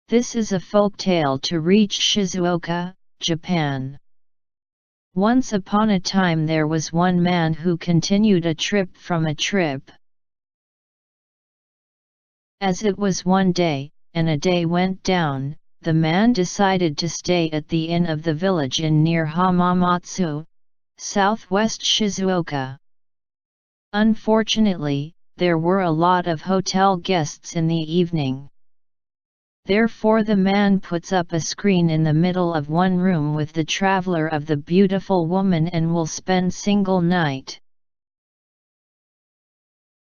This is a folk tale to reach Shizuoka, Japan. Once upon a time there was one man who continued a trip from a trip. As it was one day, and a day went down, the man decided to stay at the inn of the village inn near Hamamatsu, southwest Shizuoka. Unfortunately, there were a lot of hotel guests in the evening. Therefore the man puts up a screen in the middle of one room with the traveler of the beautiful woman and will spend single night.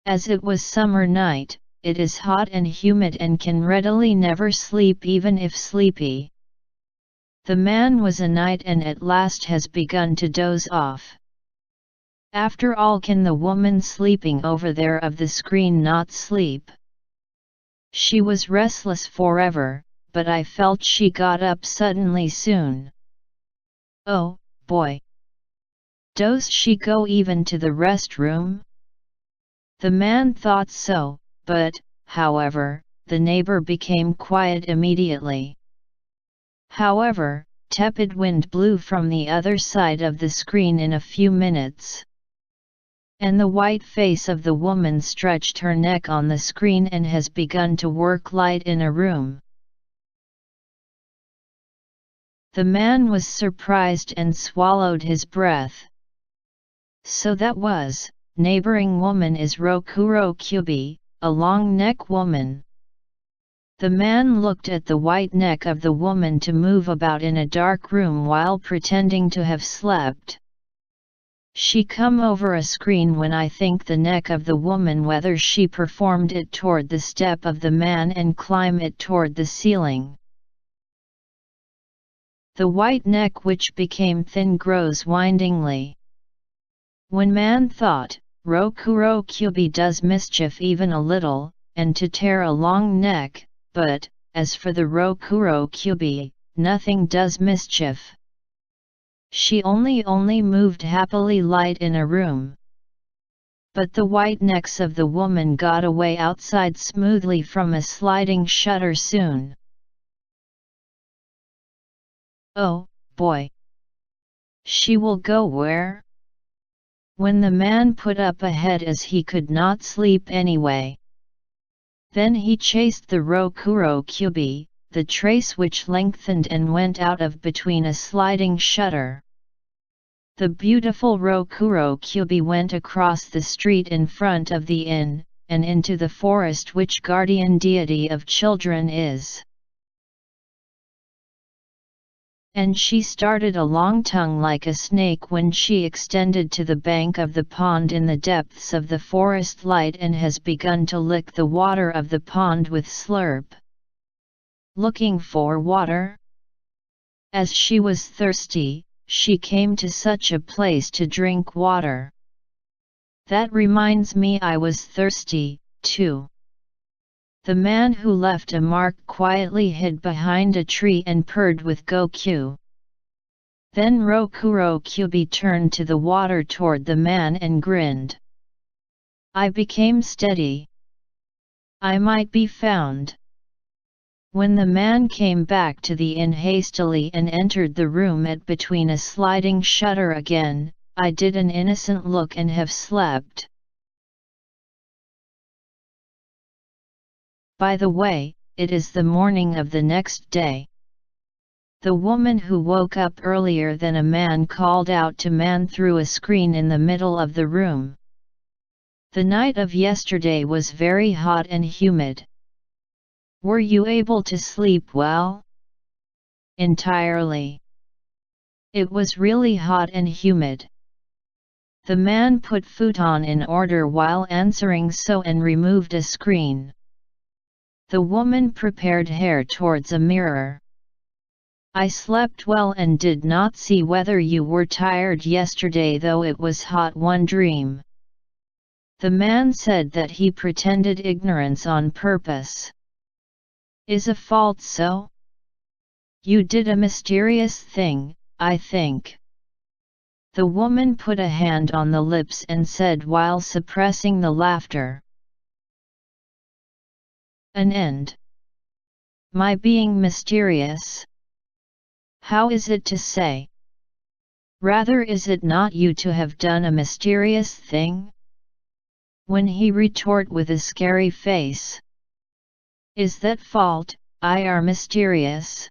As it was summer night, it is hot and humid and can readily never sleep even if sleepy. The man was a knight and at last has begun to doze off. After all, can the woman sleeping over there of the screen not sleep? She was restless forever, but I felt she got up suddenly soon. Oh, boy! Does she go even to the restroom? The man thought so, but, however, the neighbor became quiet immediately. However, tepid wind blew from the other side of the screen in a few minutes. And the white face of the woman stretched her neck on the screen and has begun to work light in a room. The man was surprised and swallowed his breath. So that was, neighboring woman is Rokuro-Kubi, a long neck woman. The man looked at the white neck of the woman to move about in a dark room while pretending to have slept. She come over a screen when I think the neck of the woman whether she performed it toward the step of the man and climb it toward the ceiling. The white neck which became thin grows windingly. When man thought, Rokuro-Kubi does mischief even a little, and to tear a long neck, but, as for the Rokuro-Kubi, nothing does mischief. She only moved happily light in a room. But the white necks of the woman got away outside smoothly from a sliding shutter soon. Oh, boy! She will go where? When the man put up a head as he could not sleep anyway. Then he chased the Rokuro-Kubi, the trace which lengthened and went out of between a sliding shutter. The beautiful Rokuro-Kubi went across the street in front of the inn, and into the forest which guardian deity of children is. And she started a long tongue like a snake when she extended to the bank of the pond in the depths of the forest light and has begun to lick the water of the pond with slurp. Looking for water? As she was thirsty, she came to such a place to drink water. That reminds me I was thirsty, too. The man who left a mark quietly hid behind a tree and purred with Goku. Then Rokuro-Kubi turned to the water toward the man and grinned. I became steady. I might be found. When the man came back to the inn hastily and entered the room at between a sliding shutter again, I did an innocent look and have slept. By the way, it is the morning of the next day. The woman who woke up earlier than a man called out to man through a screen in the middle of the room. The night of yesterday was very hot and humid. Were you able to sleep well? Entirely. It was really hot and humid. The man put futon in order while answering so and removed a screen. The woman prepared hair towards a mirror. I slept well and did not see whether you were tired yesterday though it was hot one dream. The man said that he pretended ignorance on purpose. Is a fault so? You did a mysterious thing, I think. The woman put a hand on the lips and said while suppressing the laughter. An end. My being mysterious? How is it to say? Rather is it not you to have done a mysterious thing? When he retort with a scary face. Is that fault, I are mysterious?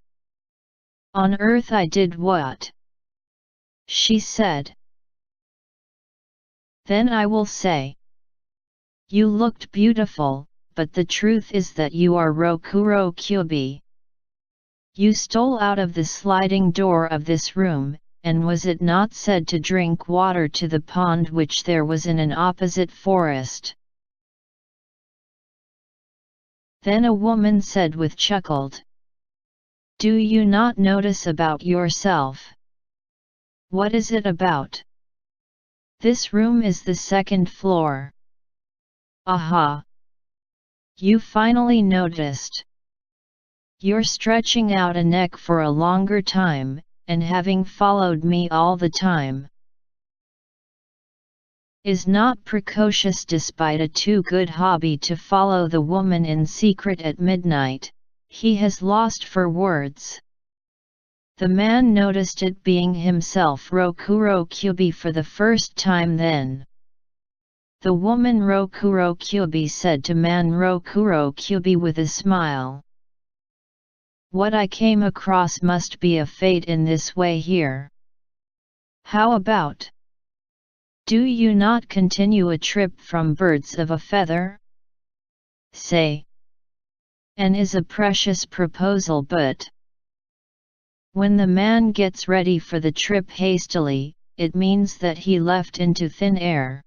On earth I did what? She said. Then I will say. You looked beautiful, but the truth is that you are Rokuro-Kubi. You stole out of the sliding door of this room, and was it not said to drink water to the pond which there was in an opposite forest? Then a woman said with chuckled. Do you not notice about yourself? What is it about? This room is the second floor. Aha! You finally noticed. You're stretching out a neck for a longer time, and having followed me all the time. Is not precocious despite a too good hobby to follow the woman in secret at midnight, he has lost for words. The man noticed it being himself Rokuro-Kubi for the first time then. The woman Rokuro-Kubi said to man Rokuro-Kubi with a smile. What I came across must be a fate in this way here. How about? Do you not continue a trip from birds of a feather? Say. And is a precious proposal but. When the man gets ready for the trip hastily, it means that he left into thin air.